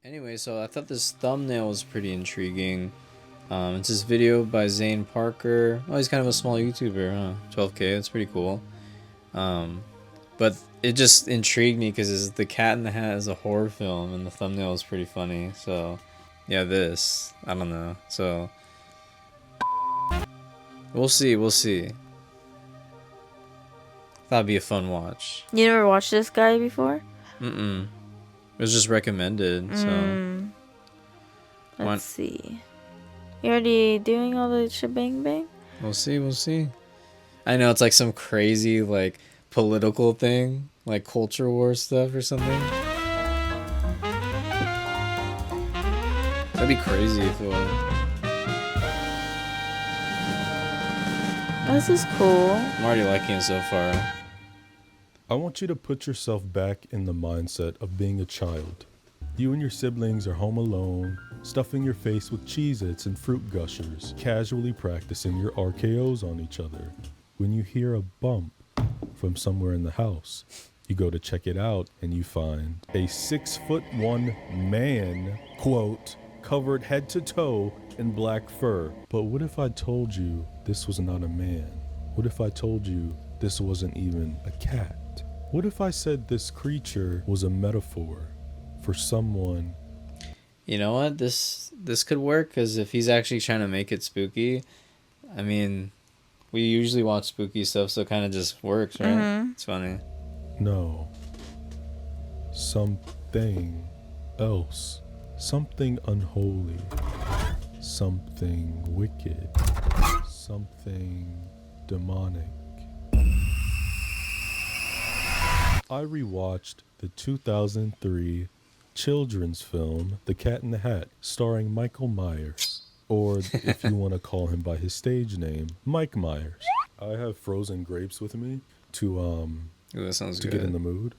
Anyway, so I thought this thumbnail was pretty intriguing. It's this video by Zane Parker. Oh, he's kind of a small YouTuber, huh? 12K, that's pretty cool. But it just intrigued me because The Cat in the Hat is a horror film, and the thumbnail is pretty funny. So, yeah, I don't know. So, we'll see. Thought it'd be a fun watch. You never watched this guy before? Mm-mm. It was just recommended, so. Let's see. You already doing all the shebang bang? We'll see. I know it's like some crazy like political thing, like culture war stuff or something. That'd be crazy if it was. This is cool. I'm already liking it so far. I want you to put yourself back in the mindset of being a child. You and your siblings are home alone, stuffing your face with Cheez-Its and fruit gushers, casually practicing your RKOs on each other. When you hear a bump from somewhere in the house, you go to check it out and you find a 6'1" man, quote, covered head to toe in black fur. But what if I told you this was not a man? What if I told you this wasn't even a cat? What if I said this creature was a metaphor for someone? You know what? This could work because if he's actually trying to make it spooky, I mean, we usually watch spooky stuff, so it kind of just works, right? Mm-hmm. It's funny. No. Something else. Something unholy. Something wicked. Something demonic. I rewatched the 2003 children's film The Cat in the Hat, starring Michael Myers, or if you want to call him by his stage name, Mike Myers. I have frozen grapes with me to Ooh, that sounds good. Get in the mood.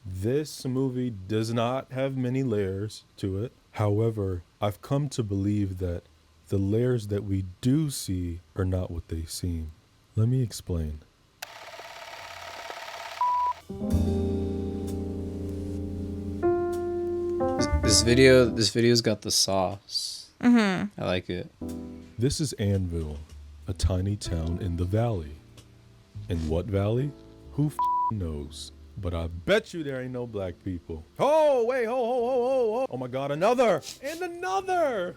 This movie does not have many layers to it. However, I've come to believe that the layers that we do see are not what they seem. Let me explain. This video's got the sauce. I like it. This is Anvil, a tiny town in the valley. In what valley? Who knows? But I bet you there ain't no black people. Oh, wait, ho. Oh my God, another and another.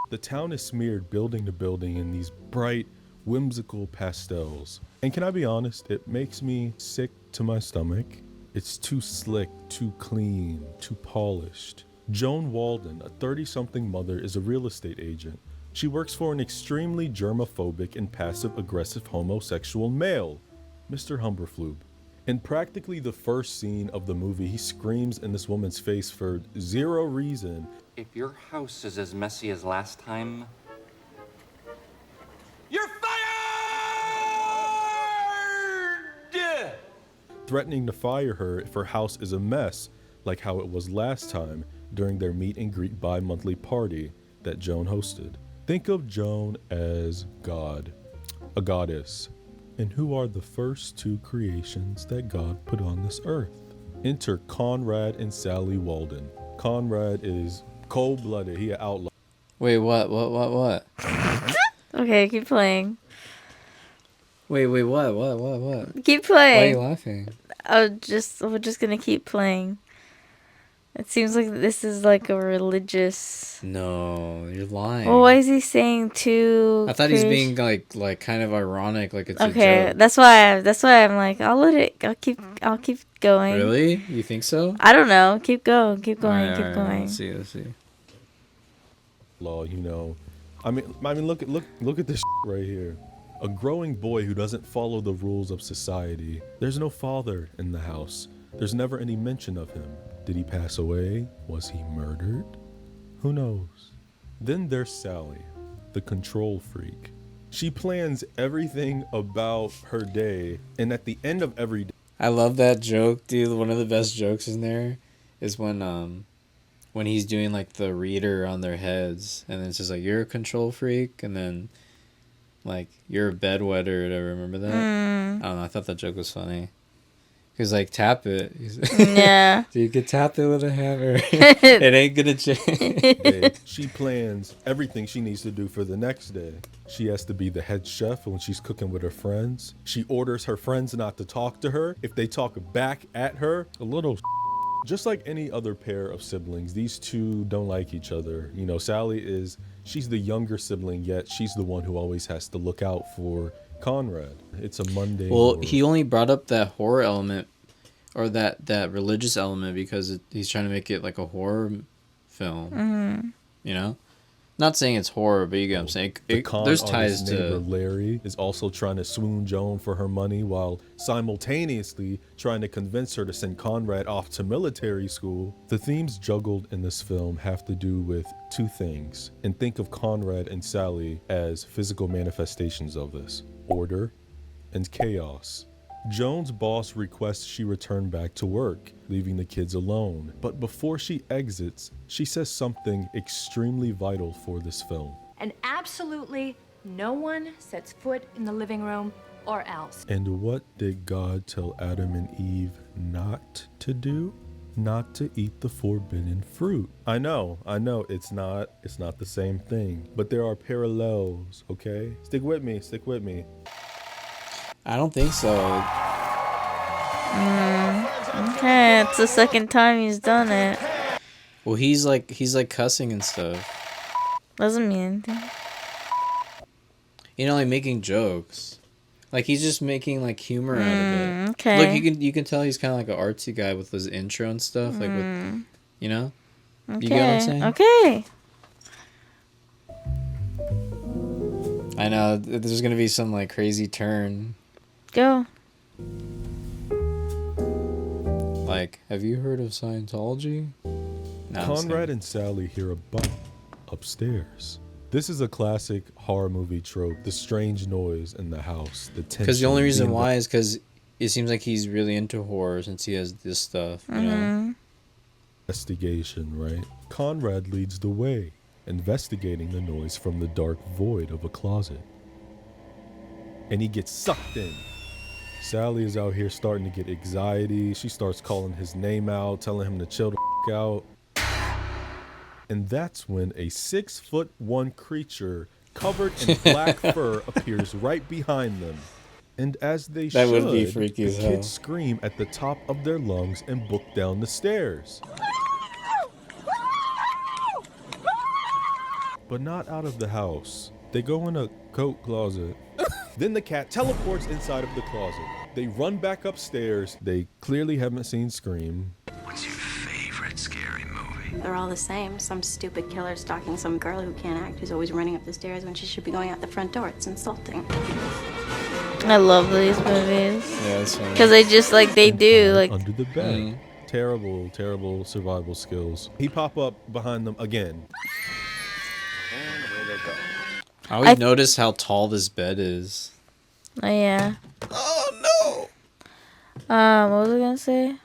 The town is smeared building to building in these bright, whimsical pastels. And can I be honest? It makes me sick to my stomach. It's too slick, too clean, too polished. Joan Walden, a 30-something mother, is a real estate agent. She works for an extremely germophobic and passive-aggressive homosexual male, Mr. Humberflube. In practically the first scene of the movie, he screams in this woman's face for zero reason. If your house is as messy as last time, you're fired! Threatening to fire her if her house is a mess, like how it was last time during their meet and greet bi-monthly party that Joan hosted. Think of Joan as God, a goddess. And who are the first two creations that God put on this earth? Enter Conrad and Sally Walden. Conrad is cold-blooded. He an outlaw. Wait, what? Okay, keep playing. Wait, what? Keep playing. Why are you laughing? We're just gonna keep playing. It seems like this is like a religious. No, you're lying. Well, why is he saying two? I thought he's being like kind of ironic, like it's okay. a joke. That's why I'm like, I'll keep going. Really? You think so? I don't know. Keep going. Keep going. Let's see. Law, you know. I mean, look at this right here. A growing boy who doesn't follow the rules of society. There's no father in the house. There's never any mention of him. Did he pass away? Was he murdered? Who knows? Then there's Sally, the control freak. She plans everything about her day, and at the end of every day... I love that joke, dude. One of the best jokes in there is when he's doing like the reader on their heads, and it's just like, you're a control freak, and then like, you're a bedwetter or whatever. Remember that? I don't know. I thought that joke was funny. He's like, tap it. Yeah. So you can tap it with a hammer. It ain't gonna change. She plans everything she needs to do for the next day. She has to be the head chef when she's cooking with her friends. She orders her friends not to talk to her. If they talk back at her, a little just like any other pair of siblings, these two don't like each other. You know, she's the younger sibling, yet she's the one who always has to look out for Conrad. It's a mundane Well, world. he only brought up that horror element or that religious element because he's trying to make it like a horror film. You know? Not saying it's horror, but you get what I'm saying. There's ties neighbor to... Larry is also trying to swoon Joan for her money while simultaneously trying to convince her to send Conrad off to military school. The themes juggled in this film have to do with two things, and think of Conrad and Sally as physical manifestations of this: order and chaos. Joan's boss requests she return back to work, leaving the kids alone. But before she exits, she says something extremely vital for this film. And absolutely no one sets foot in the living room or else. And what did God tell Adam and Eve not to do? Not to eat the forbidden fruit. I know, it's not the same thing, but there are parallels, okay? Stick with me. I don't think so. Okay, it's the second time he's done it. Well, he's like cussing and stuff. Doesn't mean anything. You know, like making jokes. Like he's just making like humor out of it. Okay. Look, you can tell he's kind of like an artsy guy with his intro and stuff. Like with, you know. Okay. You get what I'm saying? Okay. I know there's gonna be some like crazy turn. Go. Like, have you heard of Scientology? No, Conrad and Sally hear a bump upstairs. This is a classic horror movie trope: the strange noise in the house, the tension. because the only reason why is because it seems like he's really into horror since he has this stuff. You know. Investigation, right? Conrad leads the way, investigating the noise from the dark void of a closet. And he gets sucked in. Sally is out here starting to get anxiety. She starts calling his name out, telling him to chill the f*** out. And that's when a 6'1" creature covered in black fur appears right behind them. And as they That should, would be freaky as the hell. kids scream at the top of their lungs and book down the stairs. But not out of the house. They go in a coat closet. Then the cat teleports inside of the closet. They run back upstairs. They clearly haven't seen Scream. What's your favorite scary movie? They're all the same. Some stupid killer stalking some girl who can't act, who's always running up the stairs when she should be going out the front door. It's insulting. I love these movies. Yeah, that's funny. Because they just like, they do. Hide Like, under the bed. Terrible survival skills. He pop up behind them again. I always notice how tall this bed is. oh yeah. Oh What was I gonna say?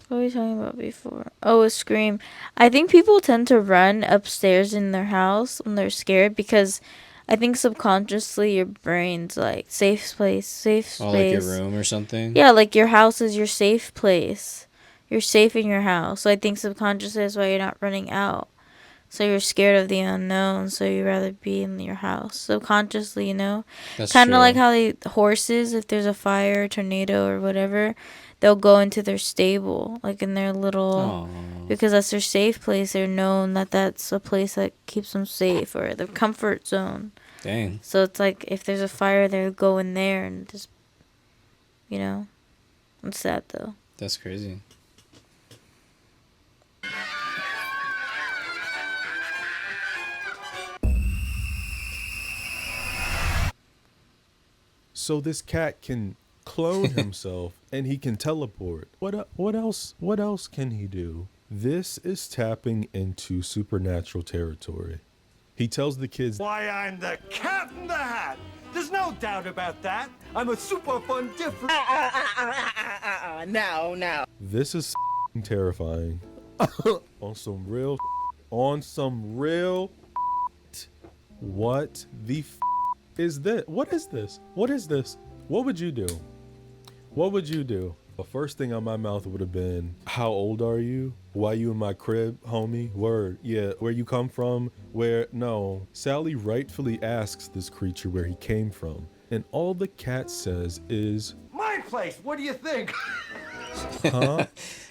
What were we talking about before? Oh, a Scream. I think people tend to run upstairs in their house when they're scared because I think subconsciously your brain's like safe place. no! Oh, like your room or something. Yeah, like your house is your safe place. You're safe in your house. So I think subconsciously that's why you're not running out. So you're scared of the unknown, so you'd rather be in your house. Subconsciously, you know? That's Kind true. of like how horses, if there's a fire, tornado, or whatever, they'll go into their stable, like in their little... Aw. Because that's their safe place. They're known that that's a place that keeps them safe, or their comfort zone. Dang. So it's like, if there's a fire, they'll go in there and just, you know? It's sad, though. That's crazy. So this cat can clone himself and he can teleport. What else can he do? This is tapping into supernatural territory. He tells the kids, Why, I'm the cat in the hat. There's no doubt about that. I'm a super fun different. No. this is terrifying. on some real, what the is this? What is this? What would you do? What would you do? The first thing on my mouth would have been, how old are you? Why you in my crib, homie? Word. Yeah, where you come from? Where? No. Sally rightfully asks this creature where he came from. And all the cat says is, My place. What do you think? huh?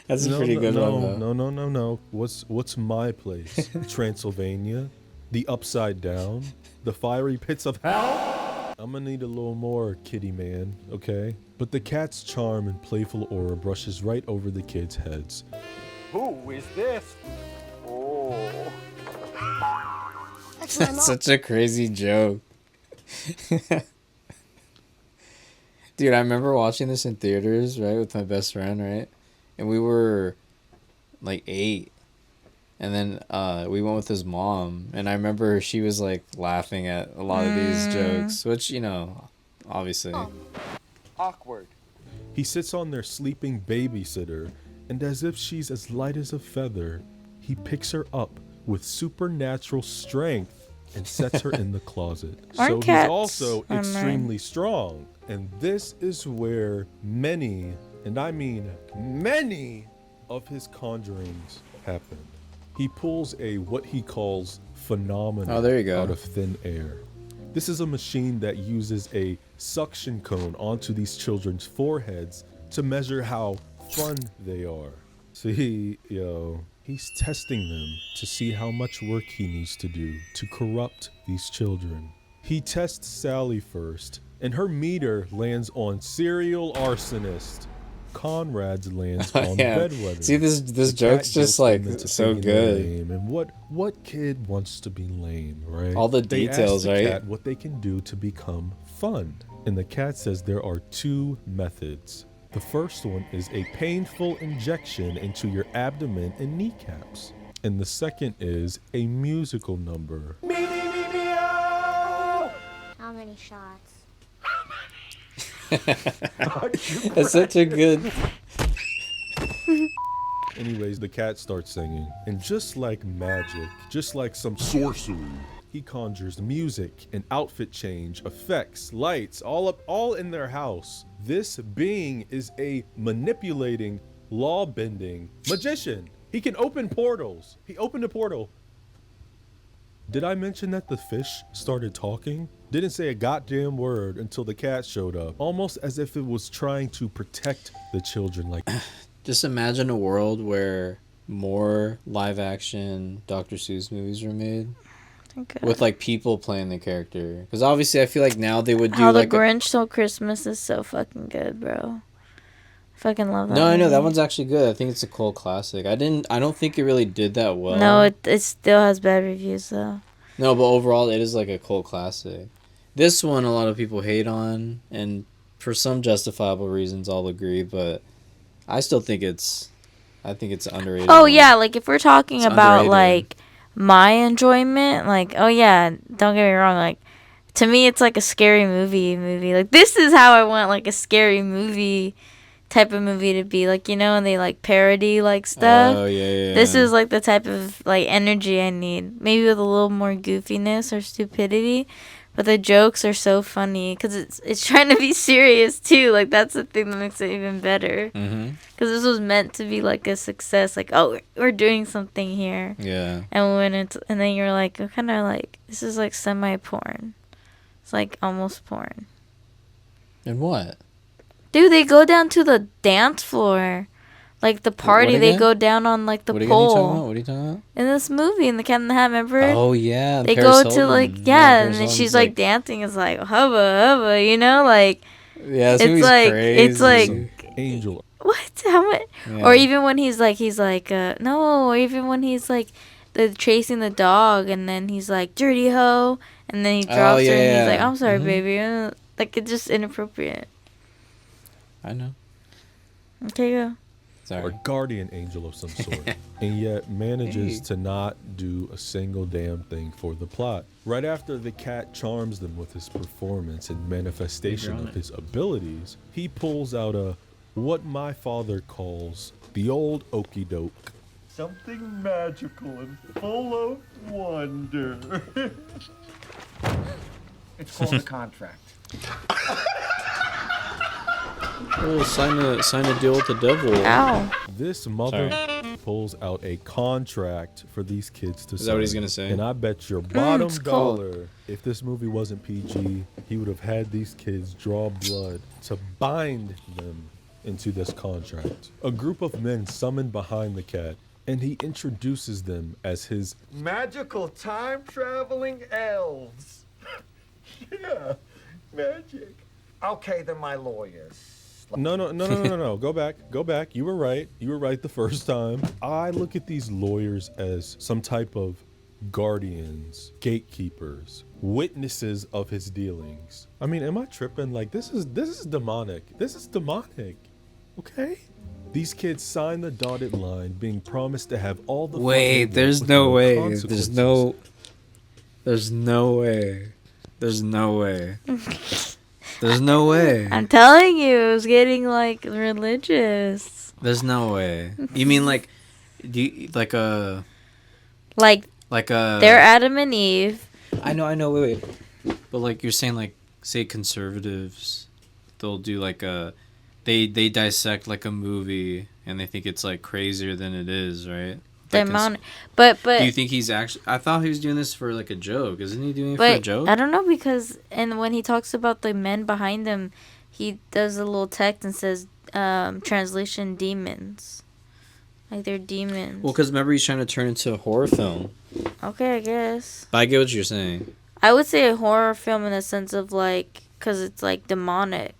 That's a pretty good one, though. No. What's my place? Transylvania? The upside down? The fiery pits of hell? I'm gonna need a little more, kitty man, okay? But the cat's charm and playful aura brushes right over the kids' heads. Who is this? Oh. That's such a crazy joke. Dude, I remember watching this in theaters, right, with my best friend, right? And we were like 8. And then we went with his mom, and I remember she was like laughing at a lot of these jokes, which, you know, obviously. Awkward. He sits on their sleeping babysitter, and as if she's as light as a feather, he picks her up with supernatural strength and sets her in the closet. So he's also extremely strong. And this is where many, and I mean many, of his conjurings happen. He pulls a what he calls phenomenon out of thin air. This is a machine that uses a suction cone onto these children's foreheads to measure how fun they are. See, he's testing them to see how much work he needs to do to corrupt these children. He tests Sally first, and her meter lands on serial arsonist. Conrad's lands on bedwetter. See, this joke's just like so good. And what kid wants to be lame, right? All the details, they ask the right? cat what they can do to become fun. And the cat says there are 2 methods. The first one is a painful injection into your abdomen and kneecaps. And the second is a musical number. How many shots? That's such a good. Anyways, the cat starts singing, and just like magic, just like some sorcery, he conjures music, an outfit change, effects, lights, all in their house. This being is a manipulating, law-bending magician. He can open portals. He opened a portal. Did I mention that the fish started talking? Didn't say a goddamn word until the cat showed up, almost as if it was trying to protect the children. Like, just imagine a world where more live action Dr. Seuss movies were made. With like people playing the character, because obviously I feel like now they would do How like the Grinch Stole Christmas is so fucking good, bro. I fucking love that. No, movie. I know that one's actually good. I think it's a cult classic. I don't think it really did that well. No, it still has bad reviews though. No, but overall it is like a cult classic. This one a lot of people hate on, and for some justifiable reasons I'll agree, but I still think it's underrated. Oh yeah, like if we're talking about underrated. like my enjoyment, like, oh yeah, don't get me wrong, like to me it's like a scary movie. Like this is how I want like a scary movie type of movie to be, like, you know, and they like parody like stuff. Oh yeah. This is like the type of like energy I need, maybe with a little more goofiness or stupidity, but the jokes are so funny because it's trying to be serious too. Like that's the thing that makes it even better. Because this was meant to be like a success. Like, oh, we're doing something here. Yeah. And then you're like, kind of like, this is like semi-porn. It's like almost porn. And what? Dude, they go down to the dance floor. Like the party, they go down on like the pole. What are you talking about? In this movie, in the Cat in the Hat, remember? Oh yeah. They go to like and then she's like dancing. It's like hubba, you know, like yeah. It's like crazy. It's like Angel. What? How much? Yeah. Or even when he's like no. Or even when he's like chasing the dog, and then he's like dirty hoe, and then he drops her, and he's like, I'm sorry, baby. Like it's just inappropriate. I know. Okay, go. Sorry. Or guardian angel of some sort, and yet manages to not do a single damn thing for the plot. Right after the cat charms them with his performance and manifestation of his abilities, he pulls out a what my father calls the old okey doke. Something magical and full of wonder. It's called a contract. Oh, sign a deal with the devil. Ow. This mother pulls out a contract for these kids to sign. Is that what he's gonna say? And I bet your bottom it's cold. dollar, if this movie wasn't PG, he would have had these kids draw blood to bind them into this contract. A group of men summoned behind the cat, and he introduces them as his Magical time-traveling elves. Yeah, magic. Okay, they're my lawyers. No. Go back. You were right the first time. I look at these lawyers as some type of guardians, gatekeepers, witnesses of his dealings. I mean, am I tripping? Like, this is demonic. This is demonic. Okay? These kids sign the dotted line, being promised to have all the Wait, fun there's with no way. consequences. There's no way. There's no way. There's no way. I'm telling you, it was getting like religious. There's no way. You mean like, like a They're Adam and Eve. I know. Wait. But like you're saying, like say conservatives, they'll do like a, they dissect like a movie and they think it's like crazier than it is, right? Like but do you think he's actually? I thought he was doing this for like a joke. Isn't he doing it for a joke? I don't know because when he talks about the men behind him, he does a little text and says translation demons. Like they're demons. Well, because remember he's trying to turn into a horror film. Okay, I guess. But I get what you're saying. I would say a horror film in the sense of like, because it's like demonic.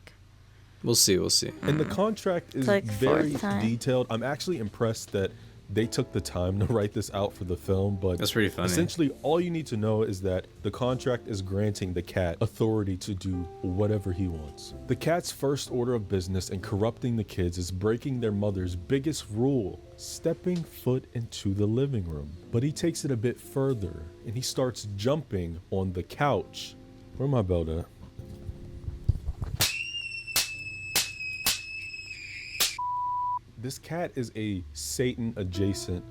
We'll see. And the contract is like very fourth time. detailed. I'm actually impressed that they took the time to write this out for the film, but That's pretty funny. essentially all you need to know is that the contract is granting the cat authority to do whatever he wants. The cat's first order of business in corrupting the kids is breaking their mother's biggest rule, stepping foot into the living room. But he takes it a bit further and he starts jumping on the couch. Where my belt at? This cat is a Satan-adjacent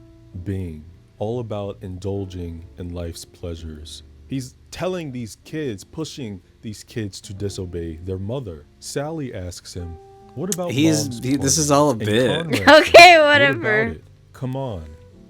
being, all about indulging in life's pleasures. He's telling these kids, pushing these kids to disobey their mother. Sally asks him, "What about Mom's this is party?" all a And bit. Conrad Okay, says, "What whatever. about it? Come on,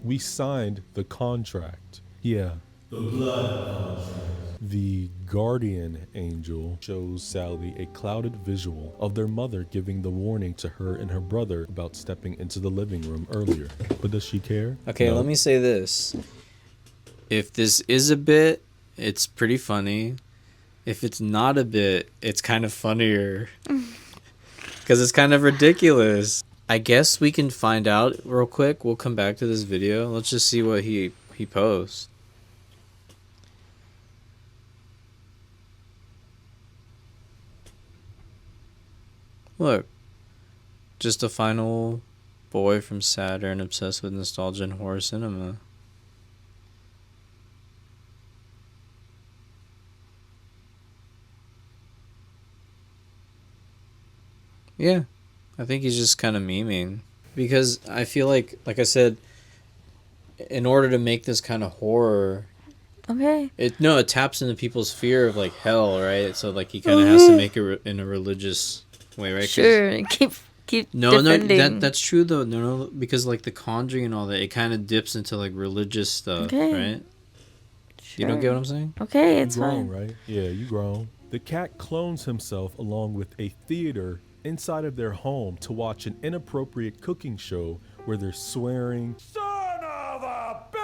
we signed the contract." Yeah, the blood contract. The guardian angel shows Sally a clouded visual of their mother giving the warning to her and her brother about stepping into the living room earlier. But does she care? Okay, No. let me say this. If this is a bit, it's pretty funny. If it's not a bit, it's kind of funnier. Because it's kind of ridiculous. I guess we can find out real quick. We'll come back to this video. Let's just see what he posts. Look. Just a final boy from Saturn obsessed with nostalgia and horror cinema. Yeah, I think he's just kind of memeing. Because I feel like I said, in order to make this kind of horror, Okay. it taps into people's fear of like hell, right? So like he kind of has to make it in a religious way, right? 'Cause- Sure. Keep No, defending. that's true though. No, because like the Conjuring and all that, it kind of dips into like religious stuff, Okay. right? You don't get what I'm saying? Okay, You it's grown, fine. right? Yeah, you grown. The cat clones himself along with a theater inside of their home to watch an inappropriate cooking show where they're swearing, "Son of a bitch!"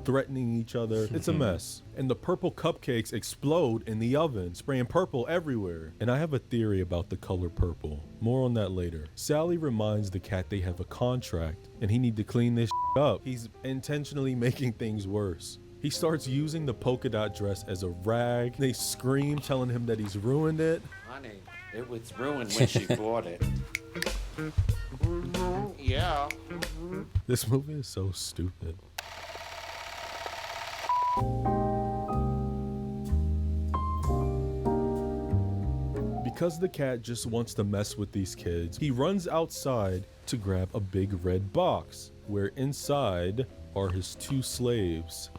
threatening each other. It's a mess. And the purple cupcakes explode in the oven, spraying purple everywhere. And I have a theory about the color purple. More on that later. Sally reminds the cat they have a contract and he need to clean this up. He's intentionally making things worse. He starts using the polka dot dress as a rag. They scream, telling him that he's ruined it. Honey, it was ruined when she bought it. Yeah. This movie is so stupid. Because the cat just wants to mess with these kids, he runs outside to grab a big red box, where inside are his two slaves.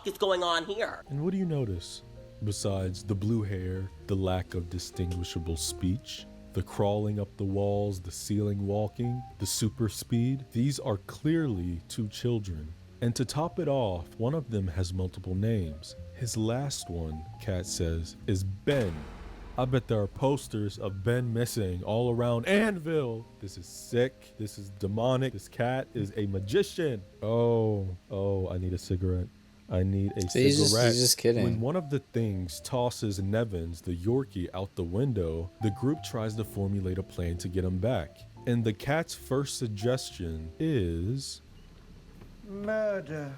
is going on here? And what do you notice? Besides the blue hair, the lack of distinguishable speech, the crawling up the walls, the ceiling walking, the super speed, these are clearly 2 children. And to top it off, one of them has multiple names. His last one, Kat says, is Ben. I bet there are posters of Ben missing all around Anvil. This is sick. This is demonic. This cat is a magician. Oh, I need a cigarette. I need a cigarette. He's just kidding. When one of the things tosses Nevins, the Yorkie, out the window, the group tries to formulate a plan to get him back. And the cat's first suggestion is... Murder.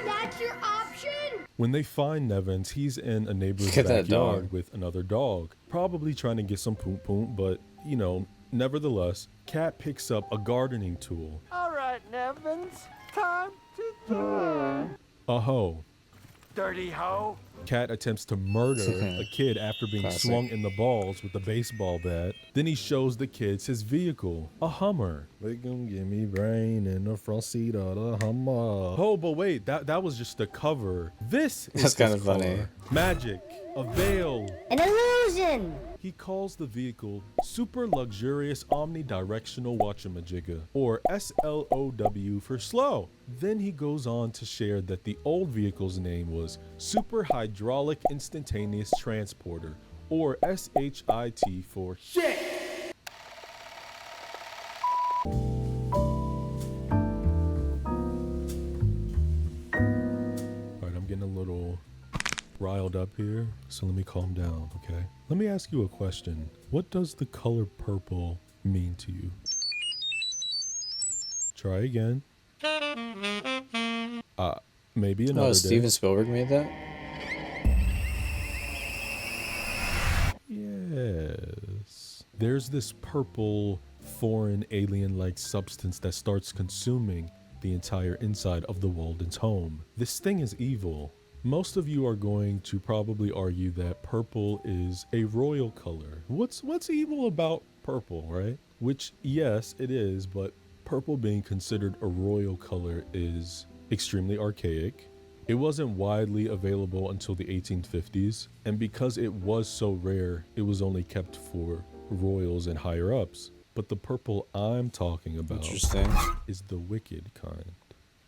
That's your option? When they find Nevins, he's in a neighbor's Look at that backyard dog. with another dog, probably trying to get some poom poom, but, you know, nevertheless, Kat picks up a gardening tool. All right, Nevins. Time to do. A hoe. Dirty hoe. Kat attempts to murder a kid after being Classic. swung in the balls with a baseball bat. Then he shows the kids his vehicle, a Hummer. They gon' give me brain in the front seat of the Hummer. Oh, but wait, that was just the cover. This is That's kind his of funny. car. Magic, a veil. An illusion! He calls the vehicle Super Luxurious Omnidirectional Watchamajigga, or SLOW for slow. Then he goes on to share that the old vehicle's name was Super Hydraulic Instantaneous Transporter, or SHIT for shit. Alright, I'm getting a little riled up here, so let me calm down, okay? Let me ask you a question. What does the color purple mean to you? Try again. Maybe another Oh, day. Steven Spielberg made that? Yes. There's this purple, foreign, alien-like substance that starts consuming the entire inside of the Walden's home. This thing is evil. Most of you are going to probably argue that purple is a royal color. What's evil about purple, right? Which, yes, it is, but purple being considered a royal color is extremely archaic. It wasn't widely available until the 1850s, and because it was so rare, it was only kept for royals and higher ups. But the purple I'm talking about Interesting. is the wicked kind.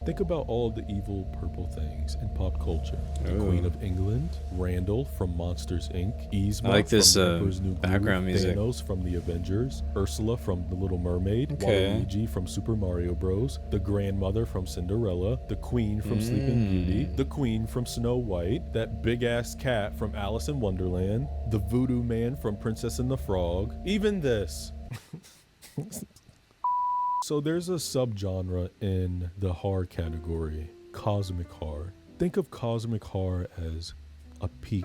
Think about all the evil purple things in pop culture. The Queen of England, Randall from Monsters Inc., Yzma I like this, from Emperor's New Groove, background music. Thanos from The Avengers, Ursula from The Little Mermaid, Okay. Waluigi from Super Mario Bros., the grandmother from Cinderella, the Queen from Sleeping Beauty, the Queen from Snow White, that big-ass cat from Alice in Wonderland, the Voodoo Man from Princess and the Frog, even this. So there's a subgenre in the horror category, cosmic horror. Think of cosmic horror as a peek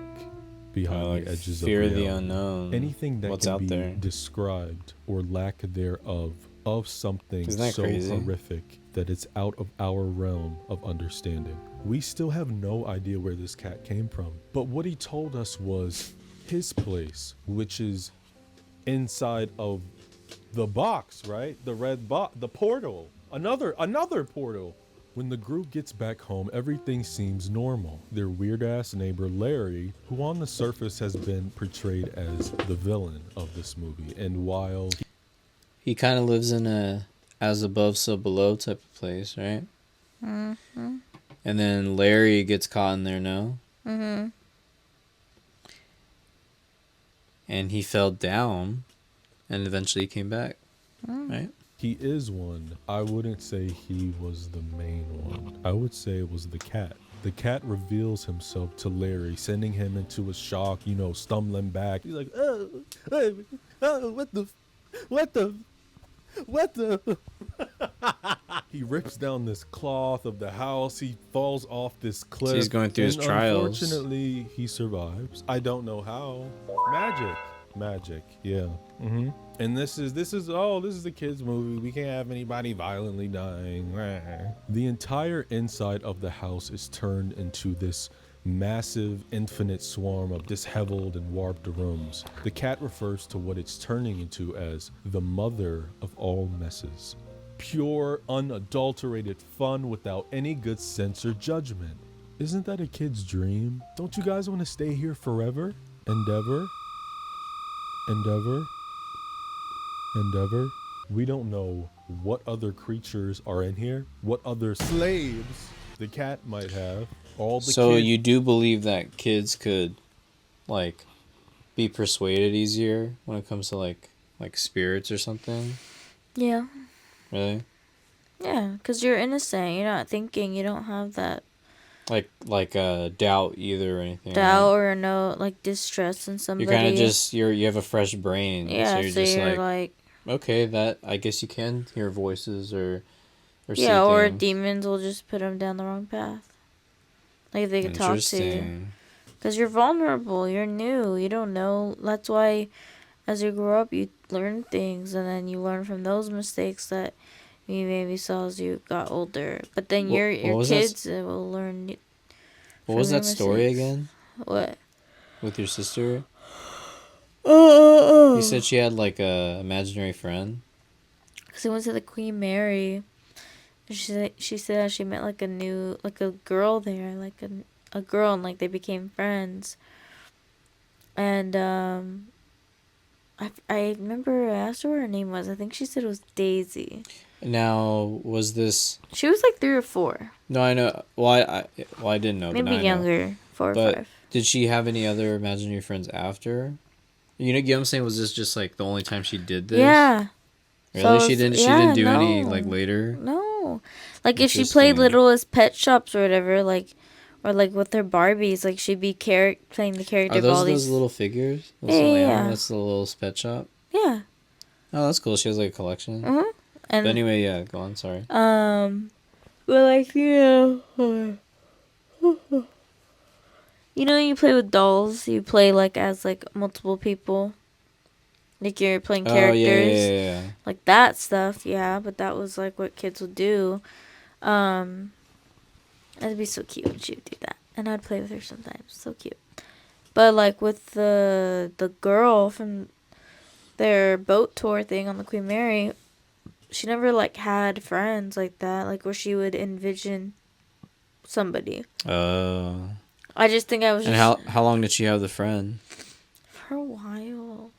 behind Like the edges fear of of the reality. unknown. Anything that What's can out be there. described or lack thereof of something Isn't that so crazy? horrific that it's out of our realm of understanding. We still have no idea where this cat came from. But what he told us was his place, which is inside of the box, right? The red box, the portal, another portal. When the group gets back home, everything seems normal. Their weird ass neighbor Larry, who on the surface has been portrayed as the villain of this movie, and while He kind of lives in a as above, so below type of place, right? Mm-hmm. And then Larry gets caught in there, no? Mm-hmm. And he fell down and eventually came back, right? he is one, I wouldn't say he was the main one. I would say it was the cat. The cat reveals himself to Larry, sending him into a shock, stumbling back. He's like, what the? He rips down this cloth of the house. He falls off this cliff. So he's going through his and trials. Unfortunately, he survives. I don't know how. Magic. Yeah. Mm-hmm. And this is a kid's movie. We can't have anybody violently dying. The entire inside of the house is turned into this massive, infinite swarm of disheveled and warped rooms. The cat refers to what it's turning into as the mother of all messes. Pure, unadulterated fun without any good sense or judgment. Isn't that a kid's dream? Don't you guys want to stay here forever? Endeavor? Endeavor? Endeavor? We don't know what other creatures are in here, what other slaves the cat might have. All the So kids. you do believe that kids could, like, be persuaded easier when it comes to like spirits or something? Yeah. Really? Yeah, because you're innocent. You're not thinking. You don't have that Like doubt either or anything. doubt Right? or no, like, distrust in somebody. You're kind of just you have a fresh brain, Yeah, so you're so just you're like, okay, that I guess you can hear voices or see yeah, or things. demons will just put them down the wrong path. Like, if they could talk to you. Interesting. Because you're vulnerable. You're new. You don't know. That's why as you grow up, you learn things. And then you learn from those mistakes that you maybe saw as you got older. But then your was that kids will learn What from was their that story mistakes. again What? with your sister? You said she had like a imaginary friend. Because we went to the Queen Mary. She said she met like a girl there, like a girl, and like they became friends. And I remember I asked her what her name was. I think she said it was Daisy. Now, was this? She was like 3 or 4. No, I know. Well, I didn't know. Maybe but now I know. younger, 4 or But 5. did she have any other imaginary friends after? You know what I'm saying? Was this just like the only time she did this? Yeah. Really? So She didn't do any like later? No. Like if she played Littlest Pet Shops or whatever, like, or like with her Barbies, like she'd be playing the character Are of all those these. little figures? Those Yeah, little yeah, animals? yeah. That's the little pet shop? Yeah. Oh, that's cool. She has like a collection. Mhm. And But anyway, yeah, go on. Sorry. but like you know, you play with dolls. You play like as like multiple people. Like you're playing characters. Oh, yeah. Like that stuff, yeah. But that was like what kids would do. That'd be so cute when she would do that, and I'd play with her sometimes. So cute. But like with the girl from their boat tour thing on the Queen Mary, she never like had friends like that, like where she would envision somebody. Oh. I just think I was. And how long did she have the friend? For a while.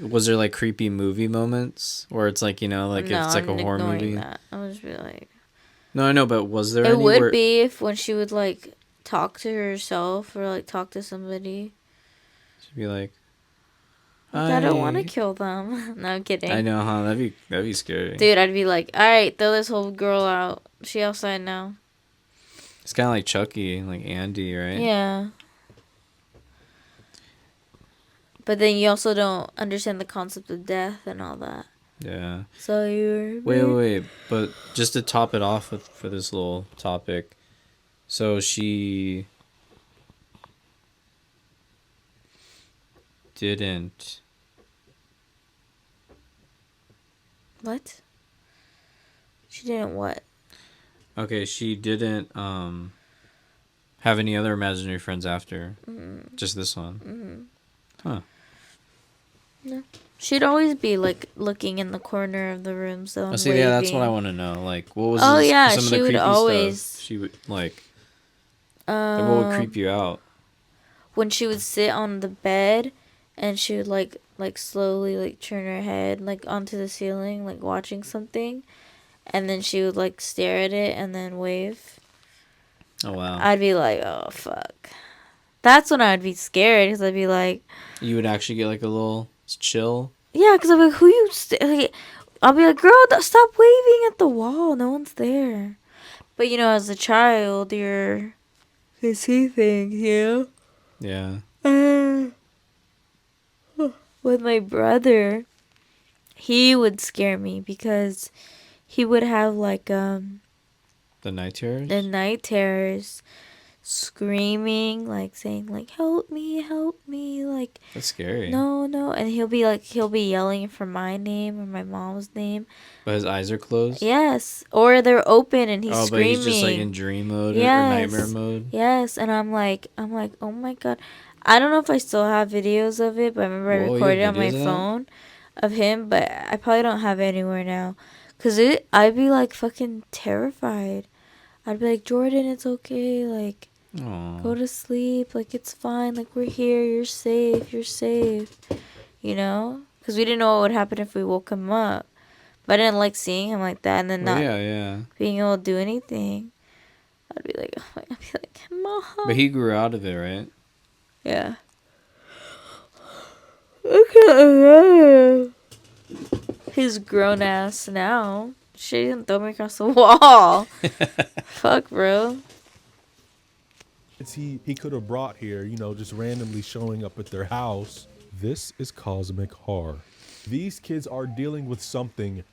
Was there like creepy movie moments where it's like, like if it's like a horror movie? That. I would just be like. No, I know, but was there? It any would be if when she would like talk to herself or like talk to somebody. She'd be like, I don't want to kill them. No, I'm kidding. I know, huh? That'd be scary. Dude, I'd be like, all right, throw this whole girl out. She outside now. It's kind of like Chucky, like Andy, right? Yeah. But then you also don't understand the concept of death and all that. Yeah. So you're... Wait. But just to top it off for this little topic. So she didn't... What? She didn't what? Okay, she didn't have any other imaginary friends after. Mm-hmm. Just this one. Mm-hmm. Huh. No. She'd always be like looking in the corner of the room, so Oh, see, yeah, that's what I want to know. Like, what was some of the she would creepy always stuff? She would like what would creep you out? When she would sit on the bed and she would like slowly like turn her head like onto the ceiling, like watching something, and then she would like stare at it and then wave. Oh wow. I'd be like, oh fuck. That's when I'd be scared because I'd be like, you would actually get like a little chill. Yeah, because I'm like, who you? Like, I'll be like, girl, stop waving at the wall. No one's there. But as a child, you see things, Yeah. With my brother, he would scare me because he would have like the night terrors. The night terrors. Screaming, like saying like help me, like that's scary. No, and he'll be yelling for my name or my mom's name, but his eyes are closed. Yes, or they're open and he's screaming. But he's just like in dream mode or nightmare mode. Yes, and I'm like oh my god, I don't know if I still have videos of it, but I remember I recorded it on my phone. of him, but I probably don't have it anywhere now. Cause I'd be like fucking terrified. I'd be like, Jordan, it's okay. Like, Aw. go to sleep. Like, it's fine. Like, we're here. You're safe. You're safe. You know? Cause we didn't know what would happen if we woke him up. But I didn't like seeing him like that and then Well, not yeah. being able to do anything. I'd be like, Mom. But he grew out of it, right? Yeah. Okay. He's grown ass now. She didn't throw me across the wall. Fuck, bro. He could have brought here, you know, just randomly showing up at their house. This is cosmic horror. These kids are dealing with something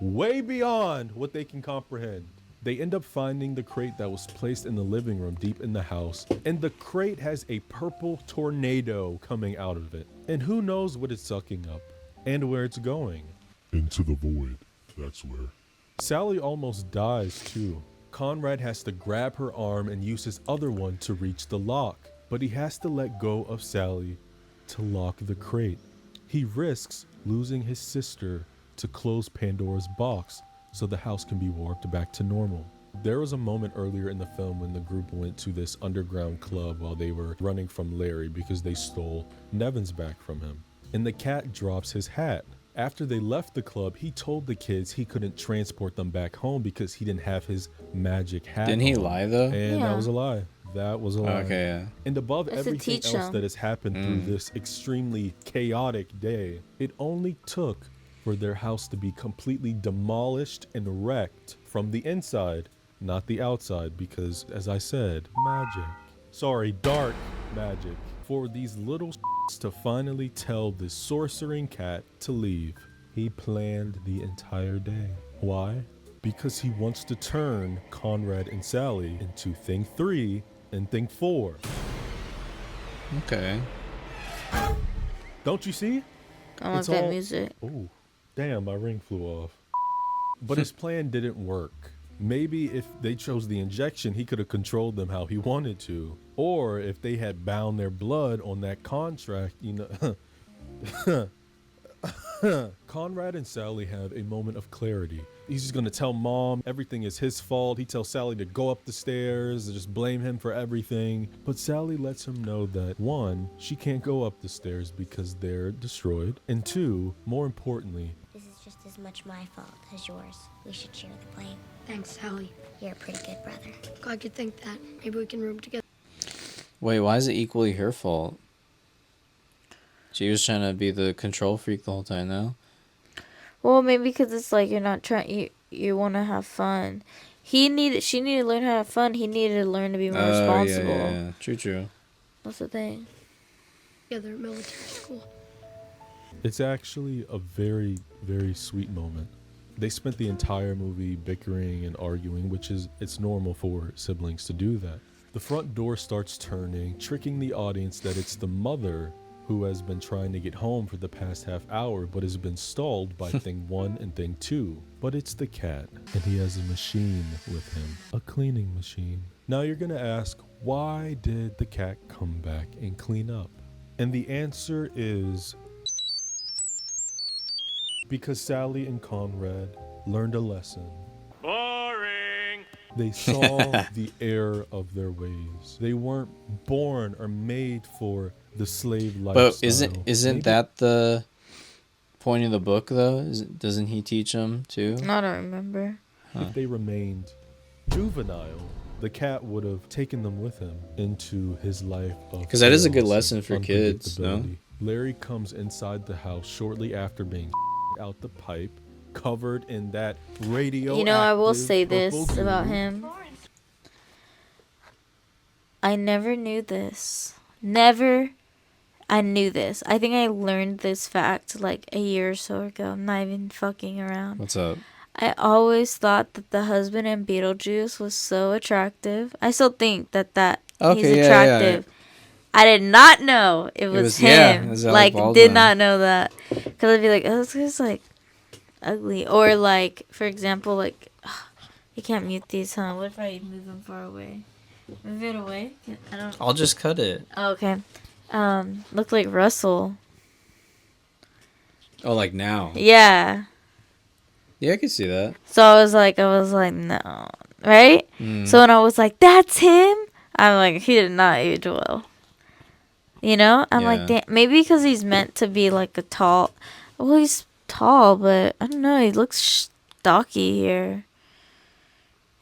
way beyond what they can comprehend. They end up finding the crate that was placed in the living room deep in the house, and the crate has a purple tornado coming out of it. And who knows what it's sucking up and where it's going. Into the void, that's where. Sally almost dies too. Conrad has to grab her arm and use his other one to reach the lock, but he has to let go of Sally to lock the crate. He risks losing his sister to close Pandora's box so the house can be warped back to normal. There was a moment earlier in the film when the group went to this underground club while they were running from Larry because they stole Nevin's back from him. And the cat drops his hat. After they left the club, he told the kids he couldn't transport them back home because he didn't have his magic hat. Didn't he lie though? And that was a lie. That was a lie. Okay, yeah. And above That's to everything teach else them. that has happened through this extremely chaotic day, it only took for their house to be completely demolished and wrecked from the inside, not the outside, because, as I said, magic. Sorry, dark magic. For these little to finally tell this sorcering cat to leave. He planned the entire day. Why? Because he wants to turn Conrad and Sally into thing 3 and thing 4. Okay. Don't you see? I want that music. Oh, damn, my ring flew off. But his plan didn't work. Maybe if they chose the injection, he could have controlled them how he wanted to. Or if they had bound their blood on that contract, you know. Conrad and Sally have a moment of clarity. He's just gonna tell Mom everything is his fault. He tells Sally to go up the stairs and just blame him for everything. But Sally lets him know that 1, she can't go up the stairs because they're destroyed. And 2, more importantly, this is just as much my fault as yours. We should share the blame. Thanks, Sally. You're a pretty good brother. God could think that. Maybe we can room together. Wait, why is it equally her fault? She was trying to be the control freak the whole time now. Well, maybe because it's like you're not trying. You want to have fun. She needed to learn how to have fun. He needed to learn to be more responsible. Yeah. True. That's the thing. Together at military school. it's actually a very, very sweet moment. They spent the entire movie bickering and arguing, which is, it's normal for siblings to do that. The front door starts turning, tricking the audience that it's the mother who has been trying to get home for the past half hour but has been stalled by thing 1 and thing 2. But it's the cat, and he has a machine with him, a cleaning machine. Now you're gonna ask, why did the cat come back and clean up? And the answer is because Sally and Conrad learned a lesson. Boring. They saw the error of their ways. They weren't born or made for the slave lifestyle. But isn't that the point of the book though? Doesn't he teach them too? I don't remember. If they remained juvenile, the cat would have taken them with him into his life of because that is a good chaos lesson and for kids, no? unpredictability. Larry comes inside the house shortly after being out the pipe, covered in that radioactive. You know, I will say purple this goo. about him. I never knew this. I knew this. I think I learned this fact like a year or so ago. I'm not even fucking around. What's up? I always thought that the husband in Beetlejuice was so attractive. I still think that he's attractive. Yeah. I did not know it was him. Yeah, it was Alec like, Baldwin. did not know that. Because I'd be like, oh, this guy's like ugly. Or like, for example, like, you can't mute these, huh? What if I move them far away? Move it away? I don't. I'll just cut it. Oh, okay. Looked like Russell. Oh, like now? Yeah. Yeah, I can see that. So I was like, no, right? So when I was like, that's him, I'm like, he did not age well. You know? I'm like, Yeah. damn, maybe because he's meant to be like a tall. Well, he's tall, but I don't know. He looks stocky here.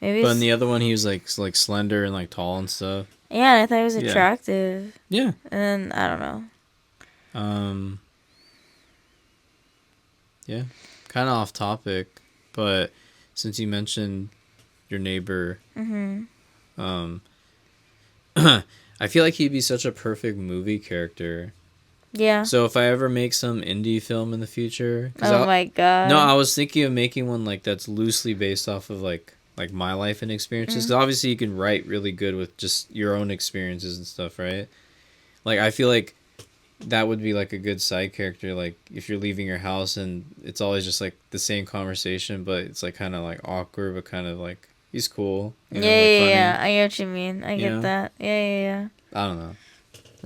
Maybe. But in the other one, he was like slender and like tall and stuff. Yeah, and I thought he was Yeah. attractive. Yeah. And I don't know. Yeah. Kind of off topic, but since you mentioned your neighbor, I feel like he'd be such a perfect movie character. Yeah. So if I ever make some indie film in the future, My god. No, I was thinking of making one like that's loosely based off of like my life and experiences. 'Cause obviously you can write really good with just your own experiences and stuff, right? Like I feel like that would be like a good side character. Like if you're leaving your house and it's always just like the same conversation, but it's like kind of like awkward, but kind of like he's cool. You know, like funny. Yeah. I get what you mean. I get know? that. Yeah. I don't know.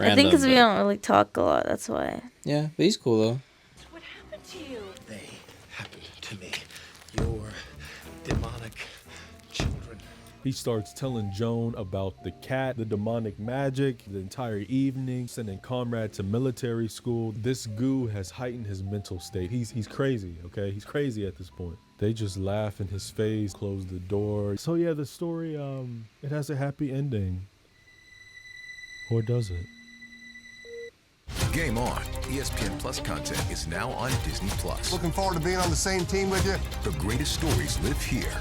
I think because we but- don't really talk a lot. That's why. Yeah, but he's cool though. What happened to you? They happened to me. Your demonic children. He starts telling Joan about the cat, the demonic magic, the entire evening, sending Conrad to military school. This goo has heightened his mental state. He's crazy, okay? He's crazy at this point. They just laugh in his face, close the door. So yeah, the story, it has a happy ending. Or does it? Game On. ESPN Plus content is now on Disney Plus. Looking forward to being on the same team with you. The greatest stories live here.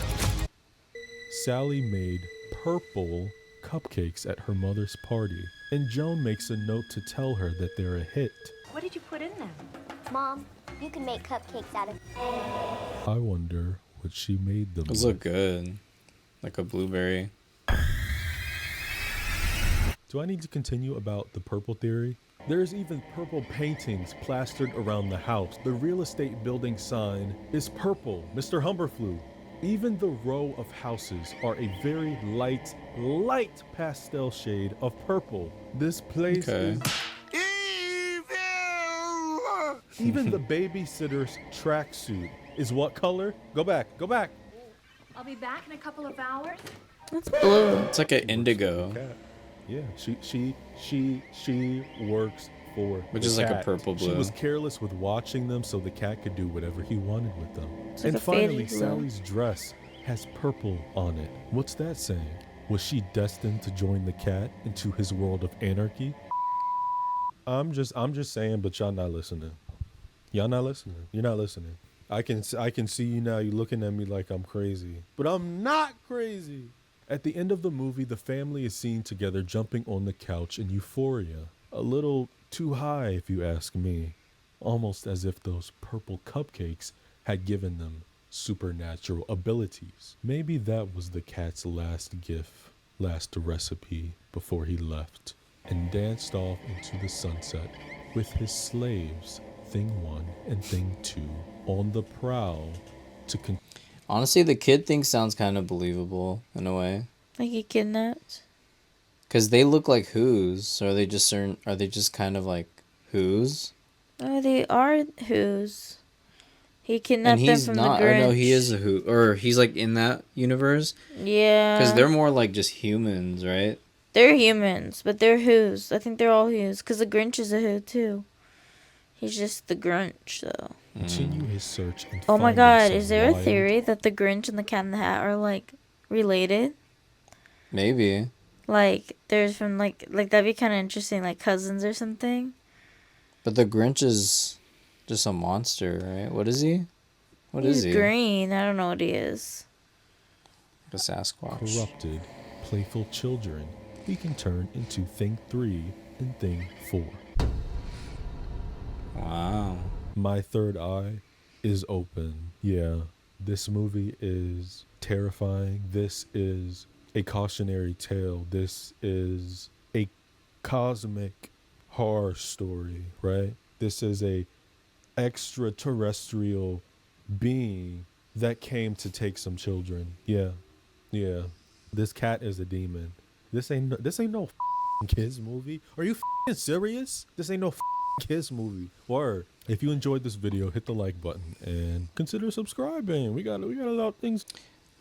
Sally made purple cupcakes at her mother's party, and Joan makes a note to tell her that they're a hit. What did you put in them? Mom, you can make cupcakes out of... I wonder what she made them Those with. look good. Like a blueberry. Do I need to continue about the purple theory? There's even purple paintings plastered around the house. The real estate building sign is purple, Mr. Humberflew. Even the row of houses are a very light pastel shade of purple. This place is evil! Even the babysitter's tracksuit is what color? Go back. I'll be back in a couple of hours. That's blue. It's like an indigo. Yeah, she works for Which the is like a cat. purple She blue. was careless with watching them, so the cat could do whatever he wanted with them. It's And like a finally, faded blue. Sally's dress has purple on it. What's that saying? Was she destined to join the cat into his world of anarchy? I'm just saying, but y'all not listening. Y'all not listening. You're not listening. I can see you now. You're looking at me like I'm crazy, but I'm not crazy. At the end of the movie, the family is seen together jumping on the couch in euphoria. A little too high, if you ask me. Almost as if those purple cupcakes had given them supernatural abilities. Maybe that was the cat's last gift, last recipe before he left and danced off into the sunset with his slaves, Thing 1 and Thing 2, on the prowl to Honestly, the kid thing sounds kind of believable in a way. Like he kidnapped? Cause they look like who's, or are they just certain? Are they just kind of like who's? Oh, they are who's. He kidnapped And them he's from not. the Grinch. Or no, he is a who, or he's like in that universe. Yeah. Cause they're more like just humans, right? They're humans, but they're who's. I think they're all who's. Cause the Grinch is a who too. He's just the Grinch though. continue his search and Oh my finding god, some is there a wild- theory that the Grinch and the Cat in the Hat are like related? Maybe. Like there's from like that'd be kind of interesting, like cousins or something. But the Grinch is just a monster, right? What is he? What is He's he? green. I don't know what he is. A Sasquatch. Corrupted, playful children, we can turn into Thing 3 and Thing 4. Wow. My third eye is open. Yeah, this movie is terrifying. This is a cautionary tale. This is a cosmic horror story, right? This is a extraterrestrial being that came to take some children. Yeah. This cat is a demon. This ain't no kids movie. Are you serious? This ain't no kiss movie. Or if you enjoyed this video, hit the like button and consider subscribing. We got a lot of things.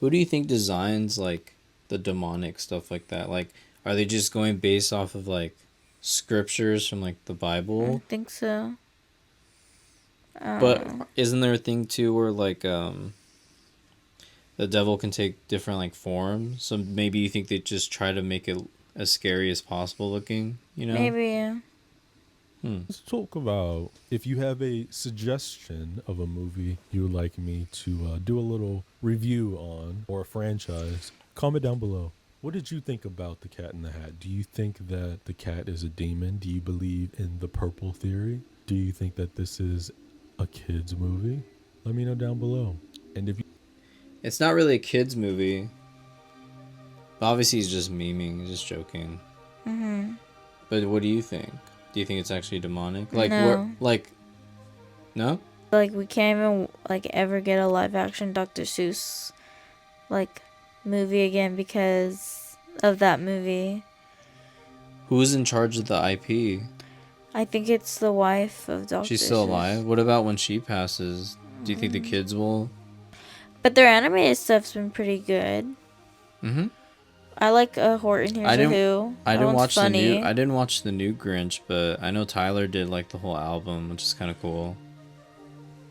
Who do you think designs like the demonic stuff like that? Like, are they just going based off of like scriptures from like the I Bible? don't think so. But isn't there a thing too where like the devil can take different like forms? So maybe you think they just try to make it as scary as possible looking, you know? Maybe, yeah. Let's talk about if you have a suggestion of a movie you would like me to do a little review on, or a franchise. Comment down below. What did you think about The Cat in the Hat? Do you think that the cat is a demon? Do you believe in the purple theory? Do you think that this is a kid's movie? Let me know down below. And if you... It's not really a kid's movie. But obviously he's just memeing, he's just joking. Mm-hmm. But what do you think? Do you think it's actually demonic? Like, No. No? Like, we can't even, like, ever get a live-action Dr. Seuss, like, movie again because of that movie. Who's in charge of the IP? I think it's the wife of Dr. She's still Seuss. alive? What about when she passes? Do you think the kids will? But their animated stuff's been pretty good. Mm-hmm. I like Horton Hears a Who. I didn't watch funny. the new. I didn't watch the new Grinch, but I know Tyler did like the whole album, which is kind of cool.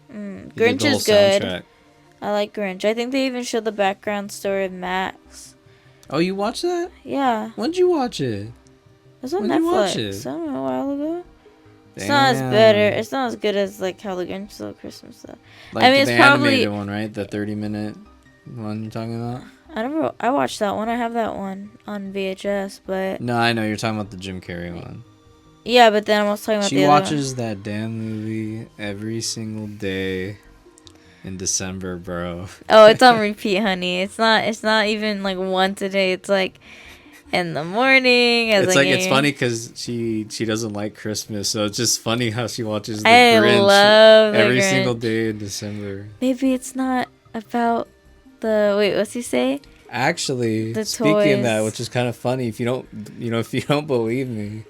He did Grinch the whole is good. soundtrack. I like Grinch. I think they even showed the background story of Max. Oh, you watched that? Yeah. When'd you watch it? It's on When'd you watch Netflix. it? I don't know, a while ago. It's Damn. not as better. It's not as good as like How the Grinch Stole Christmas though. Like I mean, the it's probably animated one, right? The 30-minute one you're talking about? I watched that one. I have that one on VHS, but No, I know you're talking about the Jim Carrey one. yeah, but then I'm also talking about She the other watches that damn movie every single day in December, bro. one. Oh, it's on repeat, honey. It's not even like once a day. It's like in the morning. It's funny because she doesn't like Christmas, so it's just funny how she watches the I Grinch love the every Grinch. single day in December. Maybe it's not about the wait. What's he say? Actually, The speaking of that, toys. which is kind of funny, if you don't believe me,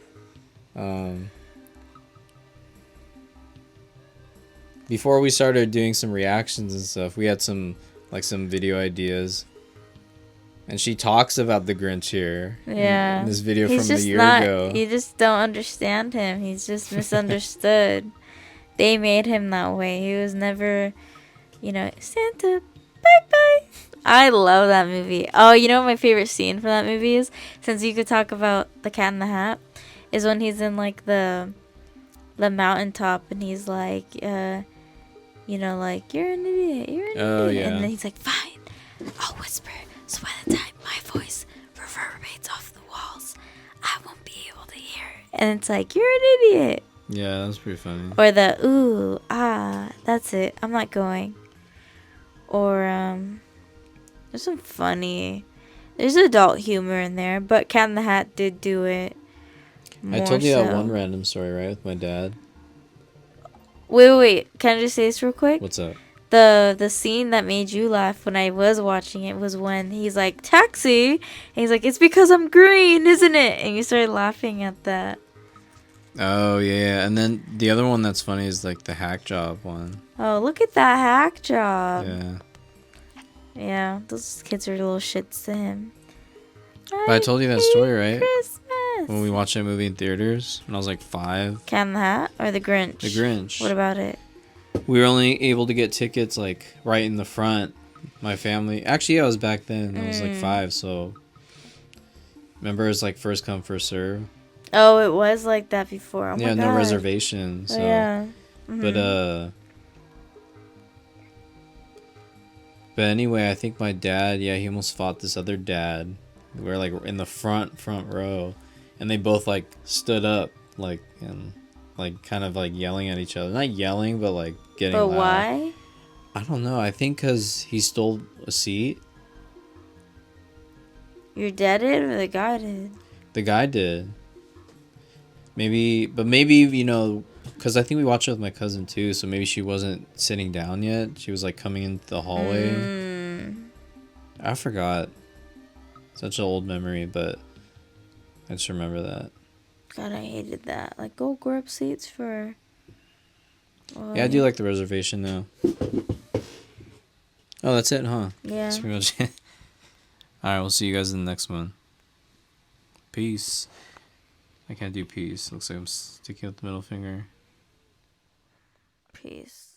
before we started doing some reactions and stuff, we had some video ideas, and she talks about the Grinch here. Yeah. In this video He's from a just year not, ago. You just don't understand him. He's just misunderstood. They made him that way. He was never, Santa, bye-bye. I love that movie. Oh, you know what my favorite scene from that movie is? Since you could talk about The Cat in the Hat, is when he's in, like, the mountaintop, and he's like, like, you're an idiot, you're an Oh, idiot. yeah. And then he's like, fine, I'll whisper, so by the time my voice reverberates off the walls, I won't be able to hear it. And it's like, you're an idiot. Yeah, that was pretty funny. Or the, ooh, ah, that's it, I'm not going. Or, there's some funny, there's adult humor in there, but Cat in the Hat did do it I told you that so. one random story, right, with my dad. Wait, can I just say this real quick? What's up? The scene that made you laugh when I was watching it was when he's like, taxi, and he's like, it's because I'm green, isn't it? And you started laughing at that. Oh, yeah, and then the other one that's funny is, like, the hack job one. Oh, look at that hack job. Yeah. Yeah, those kids are little shits to him. But I told you that story, right? Christmas. When we watched that movie in theaters when I was, like, 5. Cat in the Hat or The Grinch? The Grinch. What about it? We were only able to get tickets, like, right in the front. My family... Actually, yeah, I was back then. I was, like, 5, so... Remember, it was, like, first come, first serve. Oh, it was like that before. Oh yeah, my no God. reservation. So. Oh, yeah. Mm-hmm. But anyway, I think my dad, he almost fought this other dad. We were like in the front row, and they both like stood up, like, and like kind of like yelling at each other. Not yelling, but like getting But loud. why? I don't know. I think because he stole a seat. Your dad did or the guy did? The guy did. Maybe, because I think we watched it with my cousin too, so maybe she wasn't sitting down yet. She was like coming into the hallway. I forgot. Such an old memory, but I just remember that. God, I hated that. Like, go grab seats for... Yeah, I do like the reservation though. Oh, that's it, huh? Yeah. That's pretty much it. Alright, we'll see you guys in the next one. Peace. I can't do peace. Looks like I'm sticking out the middle finger. Peace.